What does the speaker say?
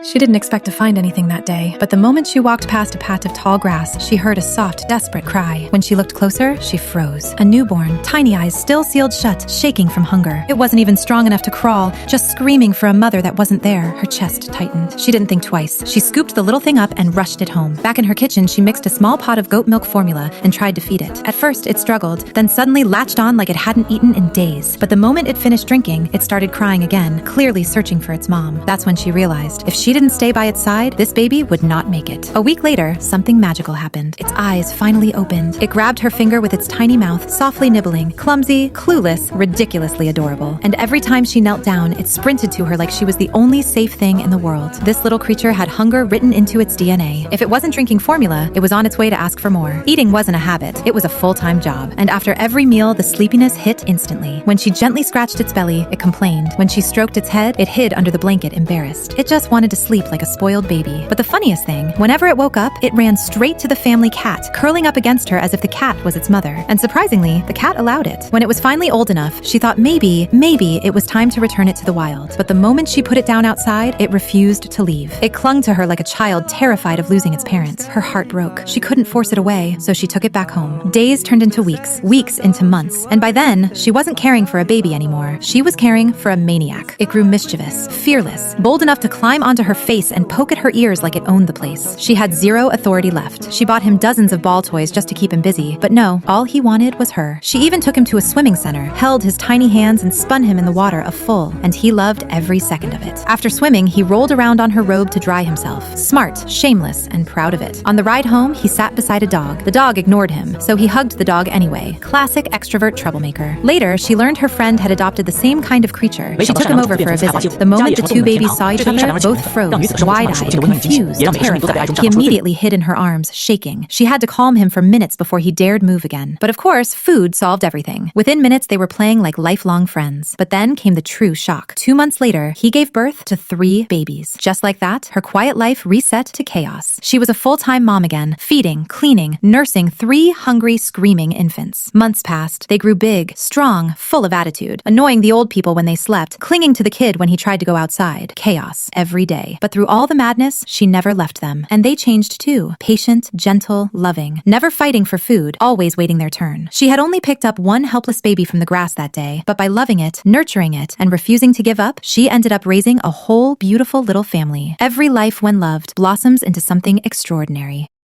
She didn't expect to find anything that day, but the moment she walked past a patch of tall grass, she heard a soft, desperate cry. When she looked closer, she froze. A newborn, tiny eyes still sealed shut, shaking from hunger. It wasn't even strong enough to crawl, just screaming for a mother that wasn't there. Her chest tightened. She didn't think twice. She scooped the little thing up and rushed it home. Back in her kitchen, she mixed a small pot of goat milk formula and tried to feed it. At first, it struggled, then suddenly latched on like it hadn't eaten in days. But the moment it finished drinking, it started crying again, clearly searching for its mom. That's when she realized, if she didn't stay by its side, this baby would not make it. A week later, something magical happened. Its eyes finally opened. It grabbed her finger with its tiny mouth, softly nibbling, clumsy, clueless, ridiculously adorable. And every time she knelt down, it sprinted to her like she was the only safe thing in the world. This little creature had hunger written into its DNA. If it wasn't drinking formula, it was on its way to ask for more. Eating wasn't a habit, it was a full-time job. And after every meal, the sleepiness hit instantly. When she gently scratched its belly, it complained. When she stroked its head, it hid under the blanket, embarrassed. It just wanted to sleep like a spoiled baby. But the funniest thing, whenever it woke up, it ran straight to the family cat, curling up against her as if the cat was its mother. And surprisingly, the cat allowed it. When it was finally old enough, she thought maybe it was time to return it to the wild. But the moment she put it down outside, it refused to leave. It clung to her like a child terrified of losing its parents. Her heart broke. She couldn't force it away, so she took it back home. Days turned into weeks, weeks into months. And by then, she wasn't caring for a baby anymore. She was caring for a maniac. It grew mischievous, fearless, bold enough to climb onto her face and poke at her ears like it owned the place. She had zero authority left. She bought him dozens of ball toys just to keep him busy, but no, all he wanted was her. She even took him to a swimming center, held his tiny hands and spun him in the water a full, and he loved every second of it. After swimming, he rolled around on her robe to dry himself, smart, shameless, and proud of it. On the ride home, he sat beside a dog. The dog ignored him, so he hugged the dog anyway. Classic extrovert troublemaker. Later, she learned her friend had adopted the same kind of creature. She took him over for a visit. The moment the two babies saw each other, both froze, wide-eyed, confused, terrified. He immediately hid in her arms, shaking. She had to calm him for minutes before he dared move again. But of course, food solved everything. Within minutes, they were playing like lifelong friends. But then came the true shock. 2 months later, he gave birth to 3 babies. Just like that, her quiet life reset to chaos. She was a full-time mom again, feeding, cleaning, nursing 3 hungry, screaming infants. Months passed. They grew big, strong, full of attitude, annoying the old people when they slept, clinging to the kid when he tried to go outside. Chaos every day. But through all the madness, she never left them. And they changed too. Patient, gentle, loving, never fighting for food, always waiting their turn. She had only picked up 1 helpless baby from the grass that day, but by loving it, nurturing it, and refusing to give up, she ended up raising a whole beautiful little family. Every life, when loved, blossoms into something extraordinary.